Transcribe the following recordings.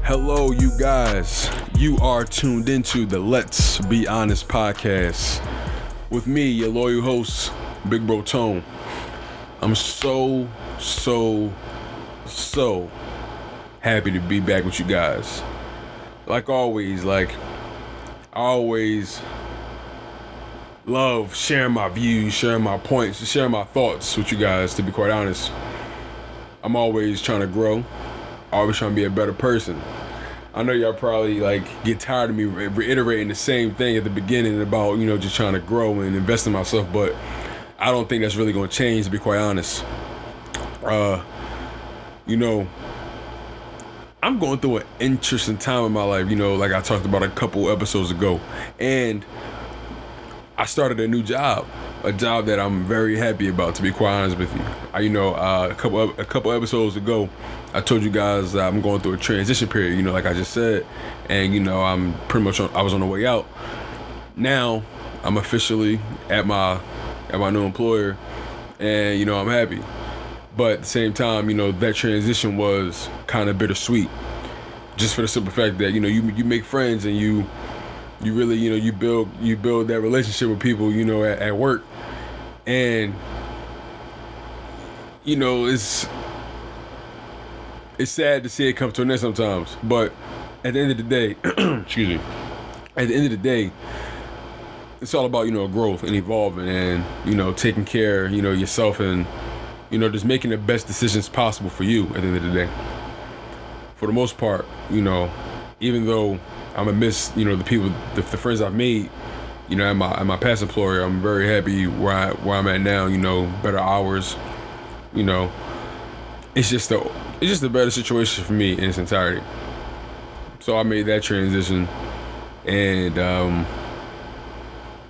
Hello, you guys. You are tuned into the Let's Be Honest podcast with me, your loyal host, Big Bro Tone. I'm so happy to be back with you guys. Like always, I always love sharing my views, sharing my points, sharing my thoughts with you guys, to be quite honest. I'm always trying to grow, always trying to be a better person. I know y'all probably get tired of me reiterating the same thing at the beginning about, just trying to grow and invest in myself, but I don't think that's really going to change, to be quite honest. I'm going through an interesting time in my life, like I talked about a couple episodes ago, and I started a new job, a job that I'm very happy about, to be quite honest with you. A couple episodes ago, I told you guys that I'm going through a transition period, like I just said, and I'm pretty much I was on the way out. Now I'm officially at my new employer, and I'm happy. But at the same time, that transition was kind of bittersweet, just for the simple fact that you make friends and you really you build that relationship with people at work, and it's sad to see it come to an end sometimes, but at the end of the day, excuse me, at the end of the day, it's all about growth and evolving and taking care yourself and just making the best decisions possible for you at the end of the day. For the most part, even though I'm gonna miss the people, the friends I've made at my past employer, I'm very happy where I'm at now. Better hours, it's just a better situation for me in its entirety. So I made that transition, and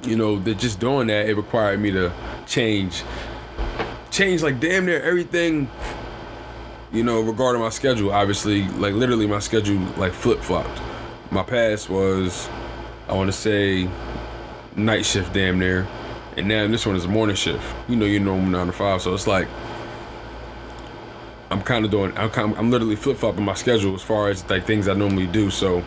that just doing that, it required me to change like damn near everything, regarding my schedule. Obviously, literally my schedule flip-flopped. My past was, I want to say, night shift damn near, and now this one is a morning shift. I'm 9 to 5, so it's like I'm literally flip-flopping my schedule as far as things I normally do. So,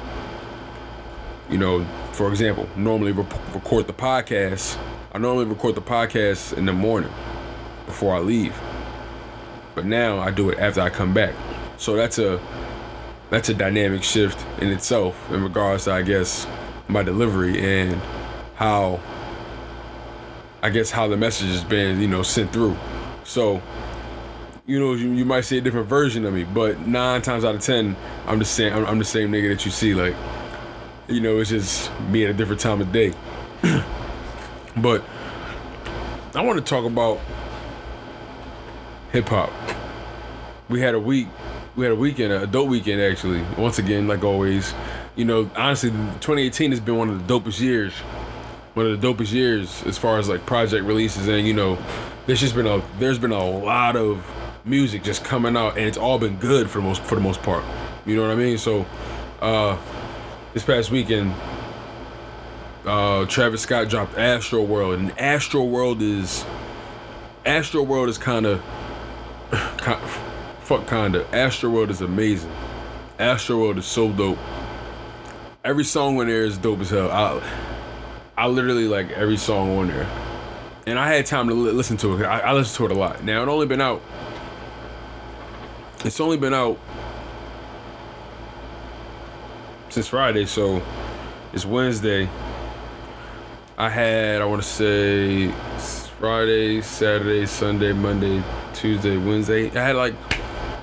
for example, normally record the podcast. I normally record the podcast in the morning before I leave, but now I do it after I come back. So that's a dynamic shift in itself in regards to, I guess, my delivery and how the message has been sent through. So you might see a different version of me, but 9 times out of 10 I'm the same nigga that you see. It's just me at a different time of day. But I want to talk about hip-hop. We had a weekend, an adult weekend actually. Once again, like always, honestly, 2018 has been one of the dopest years as far as project releases, and there's been a lot of music just coming out, and it's all been good for the most part. You know what I mean? So this past weekend, Travis Scott dropped AstroWorld, and AstroWorld is AstroWorld is amazing. AstroWorld is so dope. Every song on there is dope as hell. I literally like every song on there, and I had time to listen to it. I listened to it a lot. Now it's only been out since Friday, so it's Wednesday. I want to say Friday, Saturday, Sunday, Monday, Tuesday, Wednesday. I had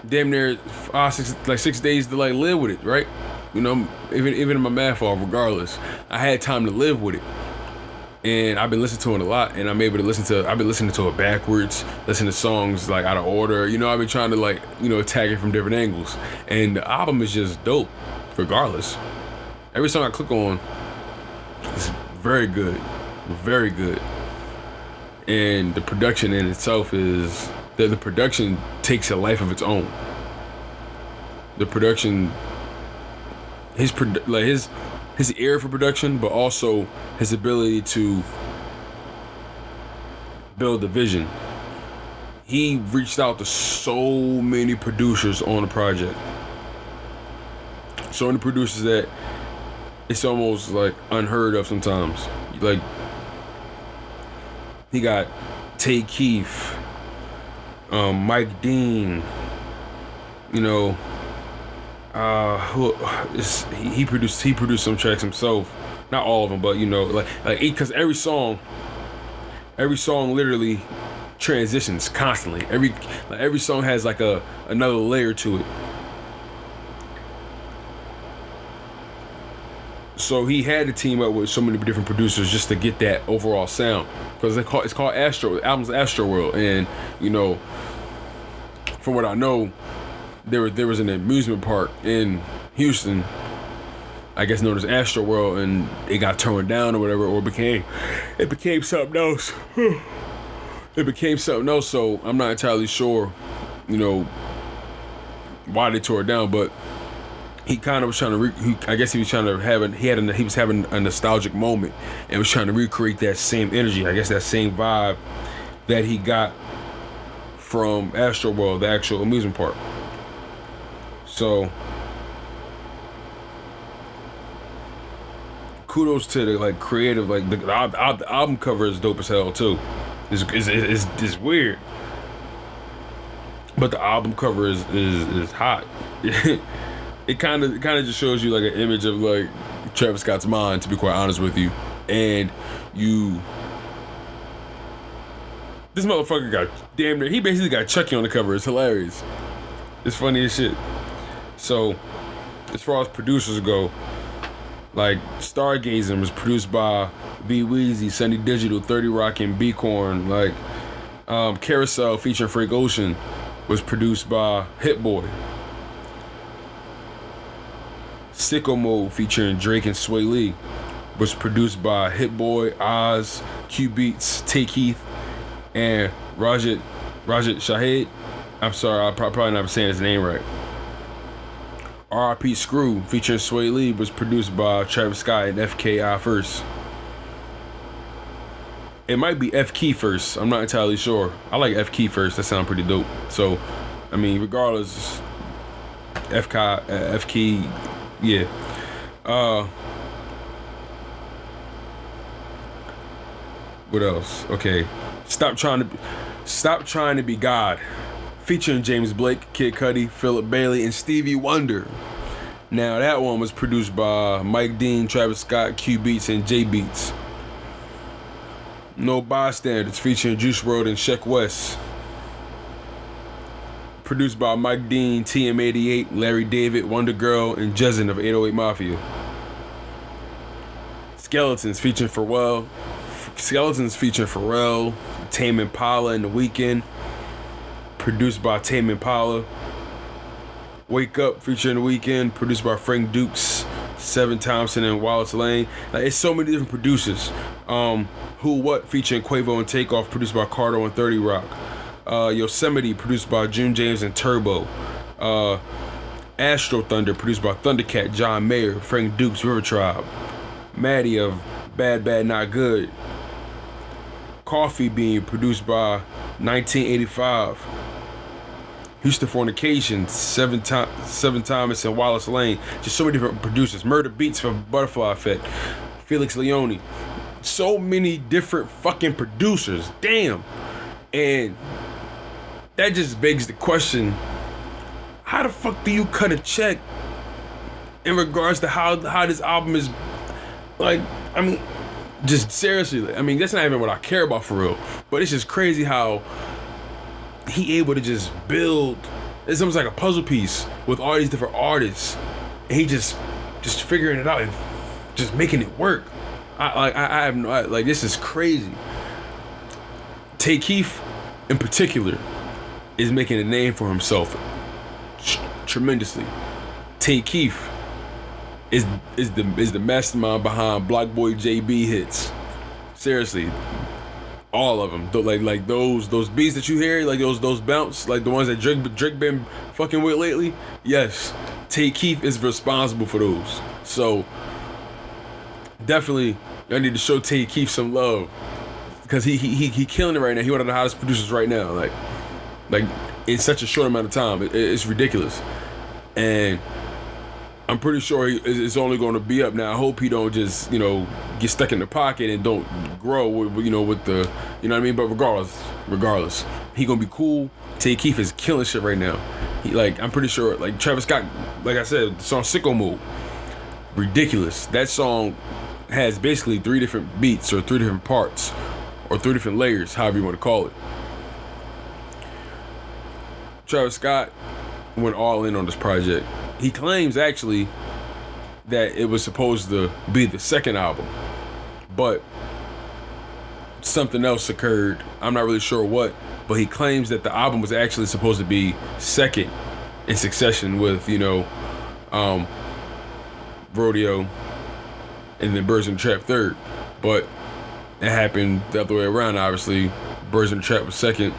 damn near 6 days to live with it, right? Even in my math off, regardless, I had time to live with it, and I've been listening to it a lot, and I've been listening to it backwards, listening to songs out of order. I've been trying to attack it from different angles, and the album is just dope, regardless. Every song I click on is very good, and the production in itself is that the production takes a life of its own. The production, his ear for production, but also his ability to build the vision. He reached out to so many producers on the project. So many producers that it's almost like unheard of sometimes. Like he got Tay Keith, Mike Dean, you know, he produced some tracks himself. Not all of them, but you know, like because every song literally transitions constantly. Every song has like another layer to it. So he had to team up with so many different producers just to get that overall sound, because it's called the album's AstroWorld, and you know, from what I know, there was an amusement park in Houston, I guess known as AstroWorld, and it got torn down or whatever, or it became something else. It became something else. So I'm not entirely sure, you know, why they tore it down, but he kind of was trying to he was having a nostalgic moment and was trying to recreate that same energy, I guess that same vibe that he got from AstroWorld, the actual amusement park. So kudos to the like creative, like the album cover is dope as hell too. It's weird, but the album cover is hot. It kind of just shows you like an image of like Travis Scott's mind, to be quite honest with you. And this motherfucker got damn near, he basically got Chucky on the cover. It's hilarious. It's funny as shit. So as far as producers go, like Stargazing was produced by B Weezy, Sunny Digital, 30 Rock, and B-Corn. Like Carousel featuring Frank Ocean was produced by Hit Boy. Sicko Mode featuring Drake and Sway Lee was produced by Hit Boy, Oz, Q Beats, Tay Keith, and Rajat Shahid. I'm sorry, I'm probably not saying his name right. R.I.P. Screw featuring Sway Lee was produced by Travis Scott and FKI First. It might be F Key First. I'm not entirely sure. I like F Key First. That sounds pretty dope. So, I mean, regardless, F Key, yeah. What else? Okay. Stop trying to be God, featuring James Blake, Kid Cudi, Philip Bailey, and Stevie Wonder. Now that one was produced by Mike Dean, Travis Scott, Q Beats, and J Beats. No Bystanders featuring Juice WRLD and Sheck West. Produced by Mike Dean, TM88, Larry David, Wonder Girl, and Jezzin of 808 Mafia. Skeletons featuring Pharrell, Tame Impala, and The Weeknd. Produced by Tame Impala. Wake Up featuring The Weeknd, produced by Frank Dukes, Seven Thompson, and Wallace Lane. Like, it's so many different producers. Who What featuring Quavo and Takeoff, produced by Cardo and 30 Rock. Yosemite, produced by June James and Turbo. Astro Thunder, produced by Thundercat, John Mayer, Frank Dukes, River Tribe. Maddie of Bad Bad Not Good. Coffee Bean, produced by 1985. Houston Fornication, Seven Thomas and Wallace Lane. Just so many different producers. Murder Beats for Butterfly Effect. Felix Leone. So many different fucking producers. Damn. And that just begs the question, how the fuck do you cut a check in regards to how this album is, like, I mean, just seriously, I mean, that's not even what I care about for real, but it's just crazy how he able to just build, it's almost like a puzzle piece with all these different artists, and he just figuring it out and just making it work. This is crazy. Tay Keith in particular is making a name for himself tremendously. Tay Keith is the mastermind behind Block Boy JB hits. Seriously, all of them. Like those beats that you hear, like those bounce, like the ones that Drake been fucking with lately. Yes, Tay Keith is responsible for those. So definitely, I need to show Tay Keith some love, because he killing it right now. He one of the hottest producers right now. Like in such a short amount of time, it's ridiculous. And I'm pretty sure it's only going to be up now. I hope he don't just, get stuck in the pocket and don't grow, with the, you know what I mean? But regardless, he going to be cool. Tay Keith is killing shit right now. I'm pretty sure, Travis Scott, like I said, the song Sicko Mode, ridiculous. That song has basically 3 different beats or 3 different parts or 3 different layers, however you want to call it. Travis Scott went all in on this project. He claims actually that it was supposed to be the second album, but something else occurred. I'm not really sure what, but he claims that the album was actually supposed to be second in succession with, Rodeo and then Birds in the Trap third. But it happened the other way around, obviously. Birds in the Trap was second,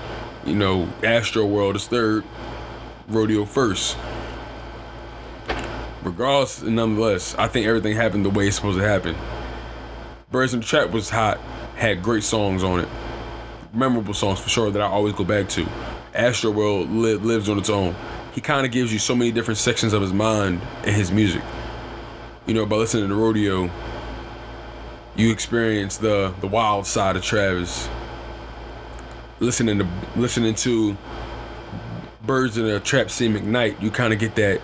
AstroWorld is third, Rodeo first. Regardless, nonetheless, I think everything happened the way it's supposed to happen. Birds in the Trap was hot, had great songs on it. Memorable songs for sure that I always go back to. AstroWorld lives on its own. He kind of gives you so many different sections of his mind in his music. By listening to Rodeo, you experience the wild side of Travis. Listening to Birds in the Trap Scene McKnight, you kind of get that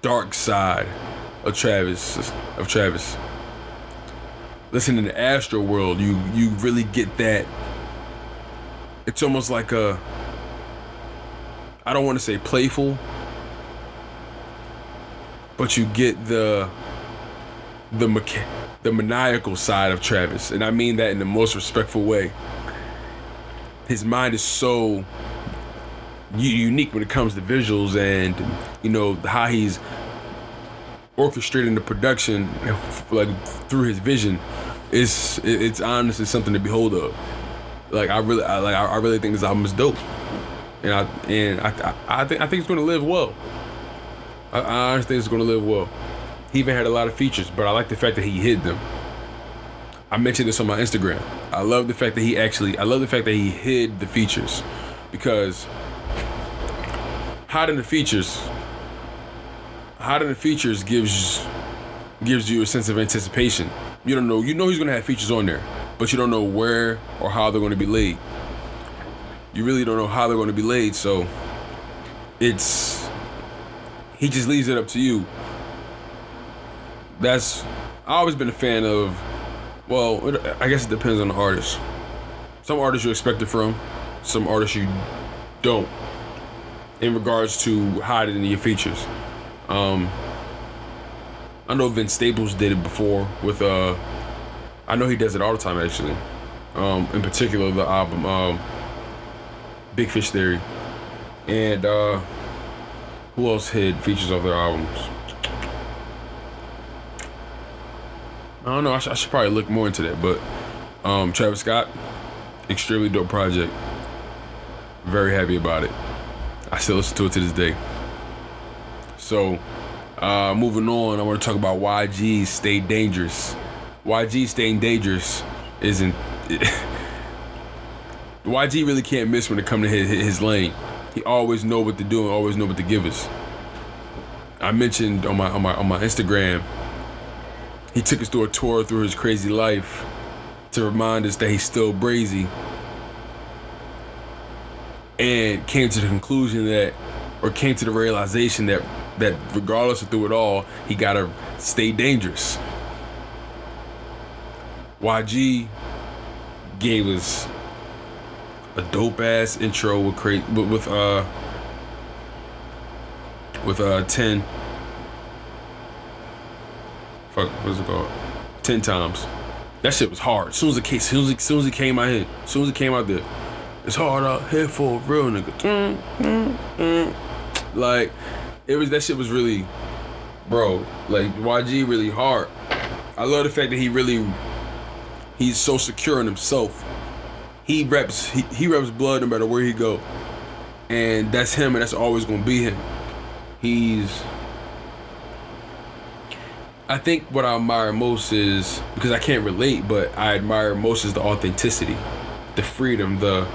dark side of Travis. Listening to AstroWorld, you really get that. It's almost like I don't want to say playful, but you get the maniacal side of Travis, and I mean that in the most respectful way. His mind is so unique when it comes to visuals and how he's orchestrating the production through his vision. It's honestly something to behold of. I really think this album is dope, and I think it's going to live well. I honestly think it's going to live well. He even had a lot of features, but I like the fact that he hid them. I mentioned this on my Instagram. I love the fact that he hid the features, because hiding the features gives you a sense of anticipation. You don't know. You know he's gonna have features on there, but you don't know where or how they're gonna be laid. You really don't know how they're gonna be laid, so he just leaves it up to you. I've always been a fan of, I guess it depends on the artist. Some artists you expect it from, some artists you don't, in regards to hiding your features. I know Vince Staples did it before with I know he does it all the time actually. In particular the album Big Fish Theory. And who else hid features of their albums? I don't know, I should probably look more into that, but Travis Scott, extremely dope project. Very happy about it. I still listen to it to this day. So, moving on, I want to talk about YG Stay Dangerous. YG Staying Dangerous isn't... YG really can't miss when it comes to his lane. He always know what to do and always know what to give us. I mentioned on my Instagram, he took us through a tour through his crazy life to remind us that he's still brazy, and came to the conclusion came to the realization that regardless of through it all, he gotta stay dangerous. YG gave us a dope ass intro with 10. Fuck, what's it called? 10 times. That shit was hard. As soon as it came out there, it's hard out here for a real nigga. That shit was really, bro. YG really hard. I love the fact that he's so secure in himself. He reps blood no matter where he go, and that's him, and that's always gonna be him. I think what I admire most is, because I can't relate, but I admire most is the authenticity, the freedom, the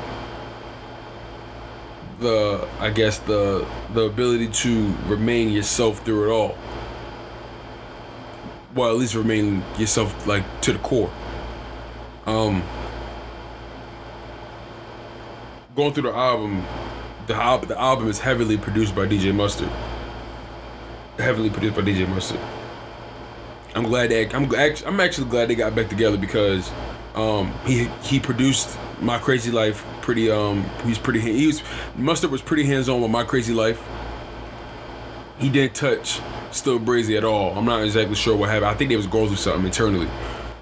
ability to remain yourself through it all. well, at least remain yourself like to the core. Going through the album, the album is heavily produced by DJ Mustard. Heavily produced by DJ Mustard. I'm actually glad they got back together because he produced My Crazy Life Mustard was pretty hands-on with My Crazy Life. He didn't touch Still Brazy at all. I'm not exactly sure what happened. I think they was going through something internally.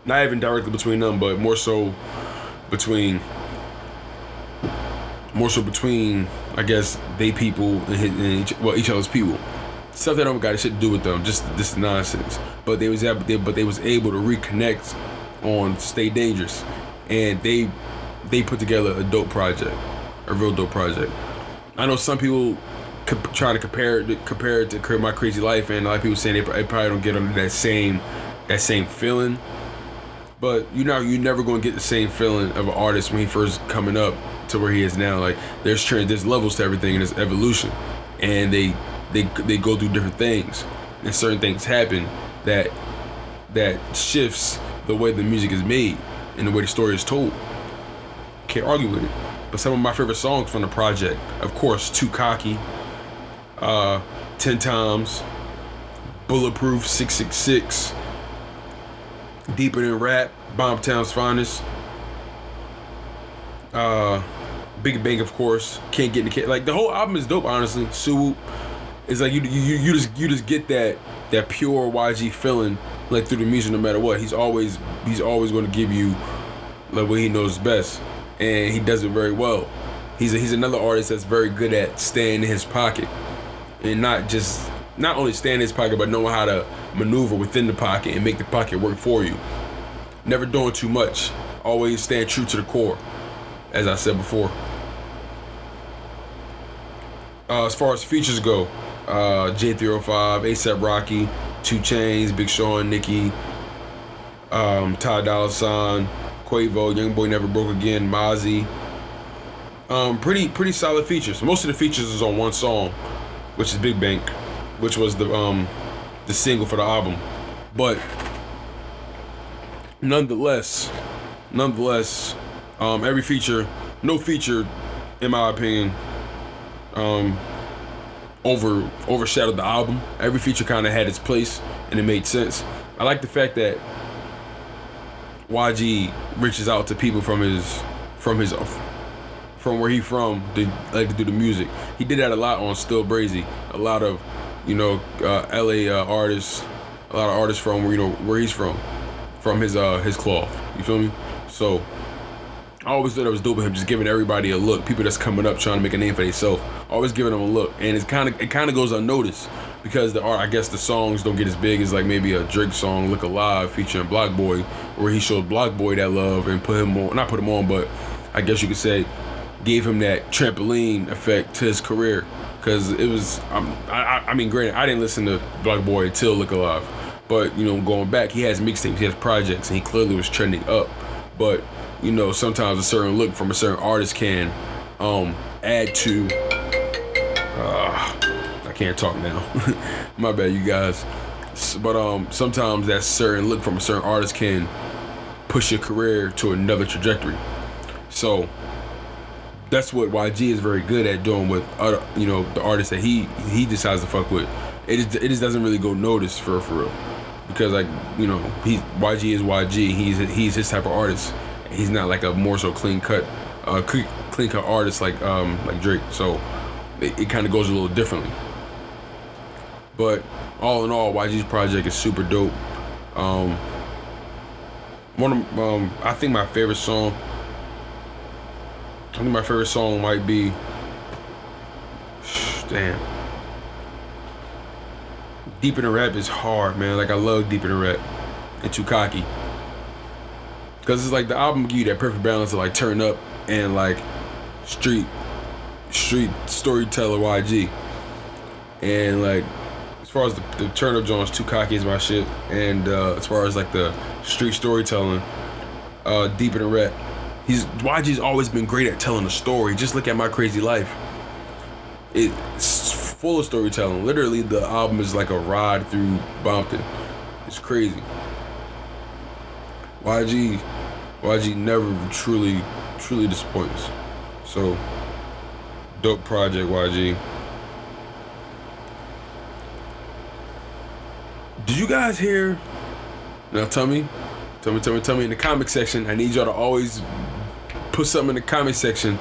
Not even directly between them, but more so between I guess they people and each other's people. Stuff that don't got shit to do with them, just this nonsense. But they was able to reconnect on Stay Dangerous, and they put together a dope project, a real dope project. I know some people try to compare it to My Crazy Life, and a lot of people saying they probably don't get under that same feeling. But you're never gonna get the same feeling of an artist when he first coming up to where he is now. Like there's levels to everything in this evolution, and they go through different things, and certain things happen that shifts the way the music is made and the way the story is told. Can't argue with it. But some of my favorite songs from the project, of course, Too Cocky, 10 Times, Bulletproof, 666, Deeper Than Rap, Bombtown's Finest, Big Bang, of course, Can't Get in the Kid. Like the whole album is dope, honestly. Swoop. It's like you just get that pure YG feeling like through the music no matter what. He's always going to give you like what he knows best, and he does it very well. He's another artist that's very good at staying in his pocket, and not only staying in his pocket but knowing how to maneuver within the pocket and make the pocket work for you. Never doing too much. Always staying true to the core, as I said before. As far as features go, J305, A$AP Rocky, 2 Chainz, Big Sean, Nicki, Ty Dolla $ign, Quavo, Young Boy Never Broke Again, Mozzie. Pretty solid features. Most of the features is on one song, which is Big Bank, which was the single for the album. But nonetheless, every feature, no feature, in my opinion, overshadowed the album. Every feature kind of had its place and it made sense. I like the fact that YG reaches out to people from where he from to do the music. He did that a lot on Still Brazy. A lot of LA artists, a lot of artists from where he's from his cloth. You feel me? So I always thought it was dope of him just giving everybody a look. People that's coming up trying to make a name for themselves, always giving them a look, and it kind of goes unnoticed because I guess the songs don't get as big as like maybe a Drake song, Look Alive, featuring Block Boy, where he showed Block Boy that love and not put him on, but I guess you could say gave him that trampoline effect to his career. Because it was, I mean, granted, I didn't listen to Block Boy until Look Alive, but going back, he has mixtapes, he has projects, and he clearly was trending up. But sometimes a certain look from a certain artist can add to. I can't talk now. My bad, you guys. But sometimes that certain look from a certain artist can push your career to another trajectory. So that's what YG is very good at doing with other, the artists that he decides to fuck with. It just doesn't really go noticed for real, because YG is YG. He's his type of artist. He's not like a more so clean cut artist like Drake. So it kind of goes a little differently. But all in all, YG's project is super dope. I think my favorite song might be, damn. Deeper Than Rap is hard, man. Like I love Deeper Than Rap and Too Cocky. Cause it's like the album give you that perfect balance of like turn up and like street storyteller YG. And like as far as the turn up joints, Too Cocky is my shit. And as far as like the street storytelling, Deeper Than Rap. YG's always been great at telling a story. Just look at My Crazy Life. It's full of storytelling. Literally, the album is like a ride through Bompton. It's crazy. YG never truly disappoints. So, dope project, YG. Did you guys hear? Now tell me in the comment section. I need y'all to always put something in the comment section.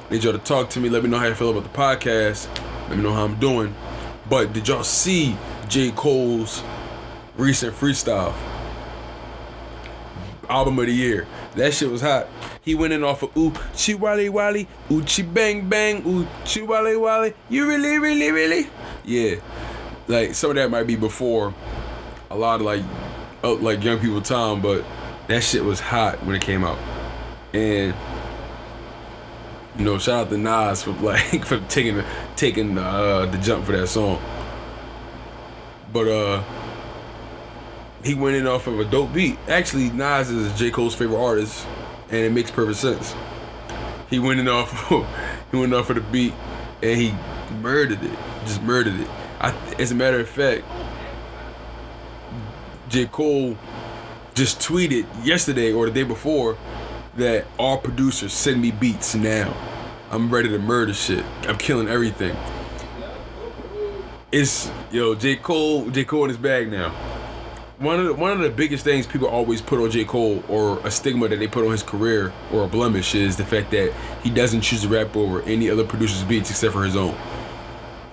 I need y'all to talk to me. Let me know how you feel about the podcast. Let me know how I'm doing. But did y'all see J. Cole's recent freestyle? Album of the year. That shit was hot. He went in off of ooh, chi wally wally, ooh, chi bang bang, ooh, chi wally wally. You really? Yeah. Like, some of that might be before a lot of like young people time, but that shit was hot when it came out. And you know, shout out to Nas for for taking the jump for that song. But he went in off of a dope beat. Actually, Nas is J. Cole's favorite artist, and it makes perfect sense. He went in off of the beat, and he murdered it. Just murdered it. As a matter of fact, J. Cole just tweeted yesterday or the day before that all producers send me beats now. I'm ready to murder shit. I'm killing everything. It's J. Cole in his bag now. One of the biggest things people always put on J. Cole, or a stigma that they put on his career, or a blemish, is the fact that he doesn't choose to rap over any other producer's beats except for his own.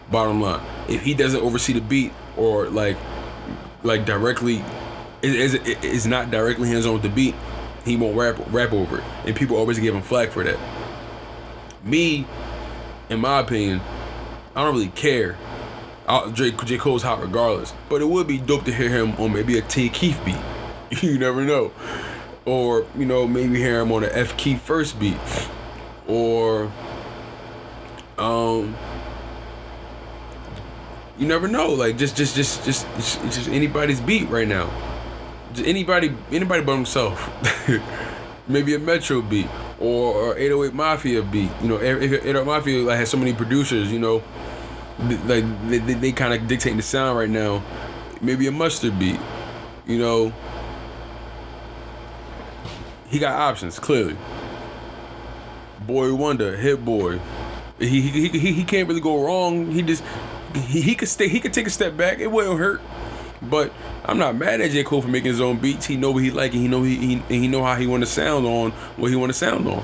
Bottom line, if he doesn't oversee the beat or like directly is not directly hands-on with the beat, he won't rap over it, and people always give him flack for that. Me, in my opinion, I don't really care. J. Cole's hot regardless, but it would be dope to hear him on maybe a T. Keith beat. You never know. Or, maybe hear him on a F. Keith first beat. Or, you never know. Like, just anybody's beat right now. Just anybody but himself. Maybe a Metro beat or 808 Mafia beat. If 808 Mafia has so many producers, they kind of dictating the sound right now. Maybe a Mustard beat, he got options, clearly. Boy Wonder, Hit Boy, he can't really go wrong. He could take a step back. It wouldn't hurt. But I'm not mad at J. Cole for making his own beats. He know what he like, and he know how he want to sound on what he want to sound on.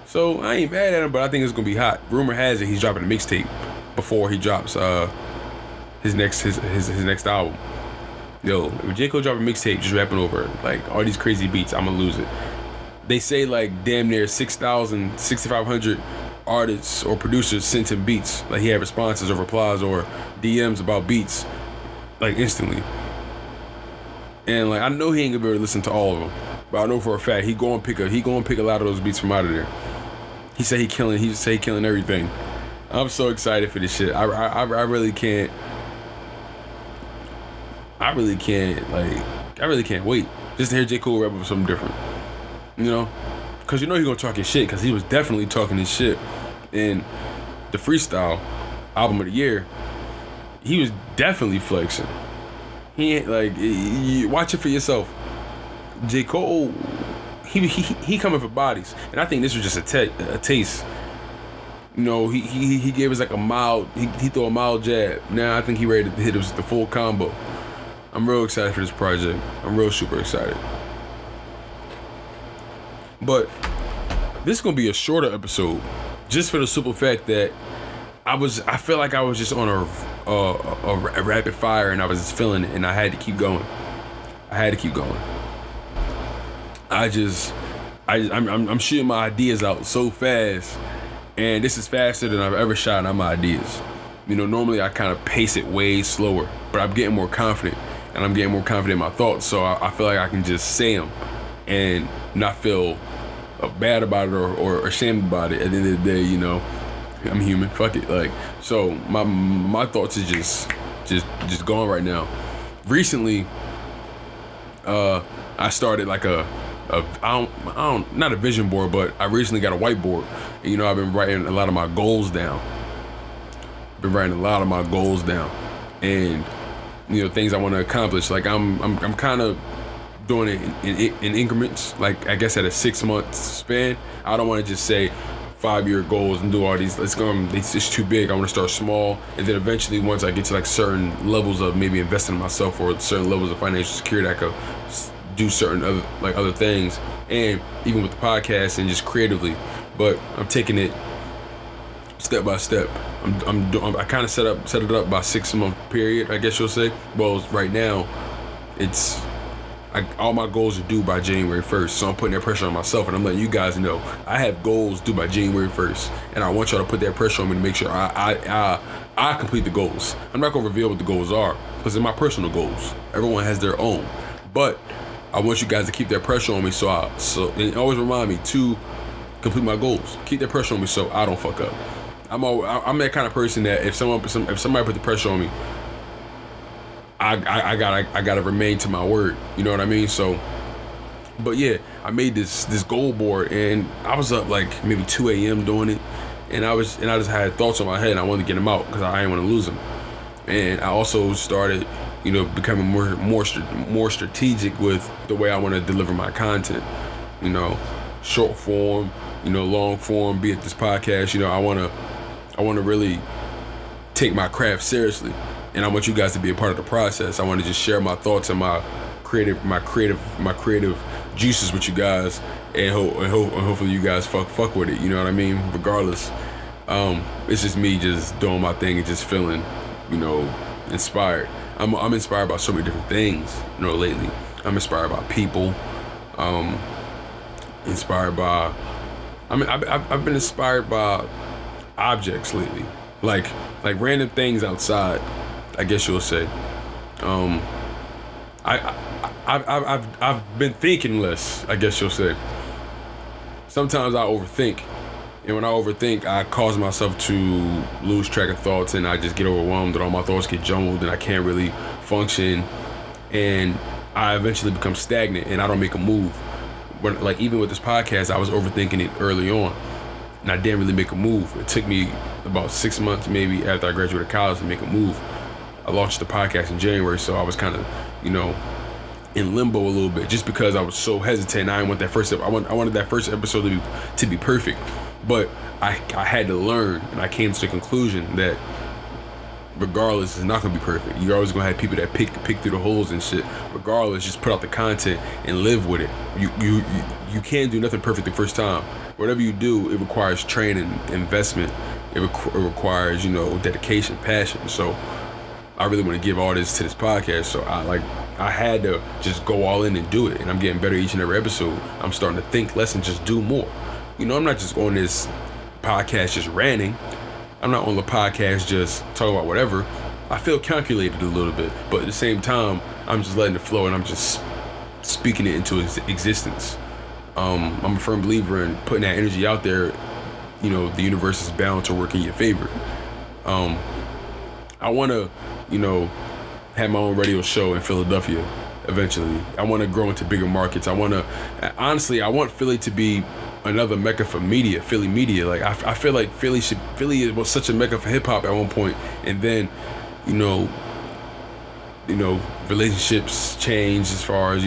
So I ain't mad at him, but I think it's gonna be hot. Rumor has it he's dropping a mixtape before he drops his next album. If J. Cole drop a mixtape just rapping over like all these crazy beats, I'ma lose it. They say like damn near 6,000, 6,500 artists or producers sent him beats. Like he had responses or replies or DMs about beats like instantly. And like I know he ain't gonna be able to listen to all of them, but I know for a fact he gonna pick a lot of those beats from out of there. He said he killing everything. I'm so excited for this shit. I really can't wait just to hear J. Cole rap with something different. Because he gonna talk his shit, because he was definitely talking his shit in the freestyle album of the year. He was definitely flexing. He ain't like, watch it for yourself. J. Cole, he coming for bodies, and I think this was just a taste. He gave us like a mild, he threw a mild jab. Now I think he ready to hit us with the full combo. I'm real excited for this project. I'm real super excited. But this is gonna be a shorter episode, just for the simple fact that I feel like I was just on a rapid fire, and I was just feeling it, and I had to keep going. I'm shooting my ideas out so fast. And this is faster than I've ever shot on my ideas. Normally I kind of pace it way slower, but I'm getting more confident, and I'm getting more confident in my thoughts. So I feel like I can just say them and not feel bad about it or ashamed about it. At the end of the day, I'm human. Fuck it. Like, so my thoughts is just going right now. Recently, I started like I don't not a vision board, but I recently got a whiteboard. And, I've been writing a lot of my goals down. And, things I want to accomplish. Like I'm kind of doing it in increments. Like I guess at a 6-month span. I don't want to just say 5-year goals and do all these. It's too big. I want to start small, and then eventually, once I get to like certain levels of maybe investing in myself or certain levels of financial security, I could do certain other things, and even with the podcast and just creatively. But I'm taking it step by step. I kind of set it up by 6-month period, I guess you'll say. Well, right now, all my goals are due by January 1st, so I'm putting that pressure on myself, and I'm letting you guys know I have goals due by January 1st, and I want y'all to put that pressure on me to make sure I complete the goals. I'm not gonna reveal what the goals are because they're my personal goals. Everyone has their own, but I want you guys to keep that pressure on me, and always remind me to complete my goals. Keep that pressure on me so I don't fuck up. I'm that kind of person that if somebody put the pressure on me, I gotta remain to my word. You know what I mean? So, but yeah, I made this goal board, and I was up like maybe 2 a.m. doing it, and I just had thoughts on my head, and I wanted to get them out because I didn't want to lose them. And I also started, becoming more strategic with the way I want to deliver my content. Short form, long form. Be it this podcast, I want to really take my craft seriously. And I want you guys to be a part of the process. I want to just share my thoughts and my creative juices with you guys, and hopefully you guys fuck with it. You know what I mean? Regardless, it's just me just doing my thing and just feeling, inspired. I'm inspired by so many different things. Lately, I'm inspired by people. Inspired by. I've been inspired by objects lately, like random things outside, I guess you'll say. I've been thinking less, I guess you'll say. Sometimes I overthink, and when I overthink, I cause myself to lose track of thoughts, and I just get overwhelmed, and all my thoughts get jumbled, and I can't really function, and I eventually become stagnant, and I don't make a move. But like even with this podcast, I was overthinking it early on, and I didn't really make a move. It took me about 6 months maybe after I graduated college to make a move. I launched the podcast in January, so I was kind of, in limbo a little bit, just because I was so hesitant. I didn't want that first I wanted that first episode to be perfect, but I had to learn, and I came to the conclusion that regardless, it's not gonna be perfect. You're always gonna have people that pick through the holes and shit. Regardless, just put out the content and live with it. You can't do nothing perfect the first time. Whatever you do, it requires training, investment. It requires dedication, passion. So I really want to give all this to this podcast. So I had to just go all in and do it, and I'm getting better each and every episode. I'm starting to think less and just do more. I'm not just on this podcast just ranting. I'm not on the podcast just talking about whatever. I feel calculated a little bit, but at the same time, I'm just letting it flow, and I'm just speaking it into existence. I'm a firm believer in putting that energy out there. The universe is bound to work in your favor. I want to, have my own radio show in Philadelphia eventually. I want to grow into bigger markets. I want Philly to be another mecca for media, Philly media. Like I feel like Philly was such a mecca for hip hop at one point, and then, relationships change as far as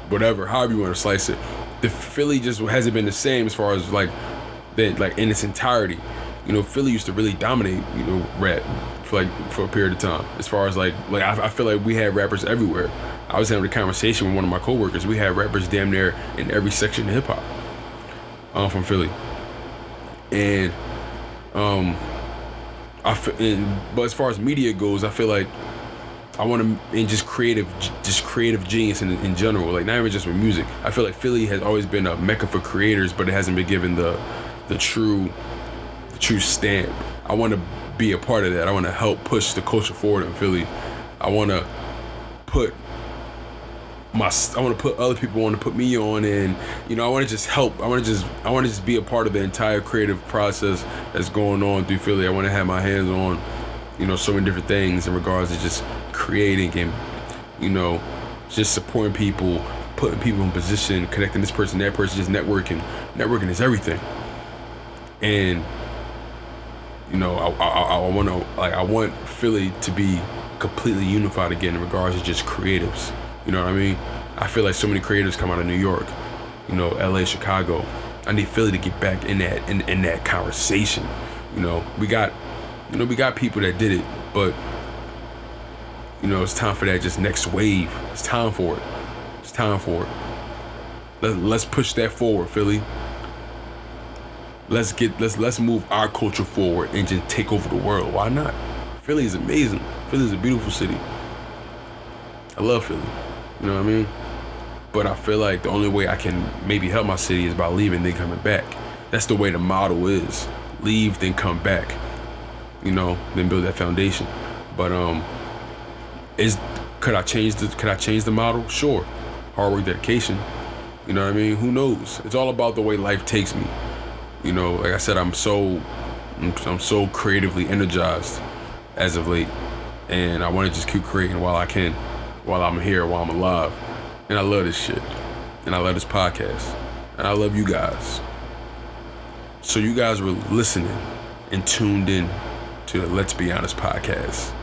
whatever, however you want to slice it. The Philly just hasn't been the same as far as like in its entirety. Philly used to really dominate rap for a period of time. As far as I feel like we had rappers everywhere. I was having a conversation with one of my coworkers. We had rappers damn near in every section of hip hop. From Philly, and but as far as media goes, I feel like I want to, and just creative genius in general, like not even just with music. I feel like Philly has always been a mecca for creators, but it hasn't been given the true stamp. I want to be a part of that. I want to help push the culture forward in Philly. I want to put other people want to put me on, and I want to just help. I want to just be a part of the entire creative process that's going on through Philly. I want to have my hands on, so many different things in regards to just creating and, just supporting people, putting people in position, connecting this person, that person, just networking. Networking is everything. And, I want Philly to be completely unified again in regards to just creatives. You know what I mean? I feel like so many creatives come out of New York, you know, LA, Chicago. I need Philly to get back in that conversation. You know, we got people that did it, but you know, it's time for that just next wave. It's time for it. It's time for it. Let's push that forward, Philly. Let's move our culture forward and just take over the world. Why not? Philly is amazing. Philly is a beautiful city. I love Philly. You know what I mean? But I feel like the only way I can maybe help my city is by leaving, then coming back. That's the way the model is. Leave, then come back. You know, then build that foundation. But could I change the model? Sure. Hard work, dedication. You know what I mean? Who knows? It's all about the way life takes me. You know, like I said, I'm so creatively energized as of late, and I want to just keep creating while I can, while I'm here, while I'm alive. And I love this shit, and I love this podcast, and I love you guys. So you guys were listening and tuned in to the Let's Be Honest podcast.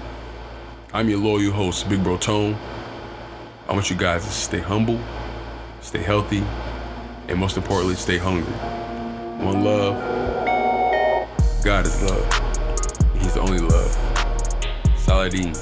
I'm your loyal host, Big Bro Tone. I want you guys to stay humble, stay healthy, and most importantly, stay hungry. One love. God is love. He's the only love. Saladin.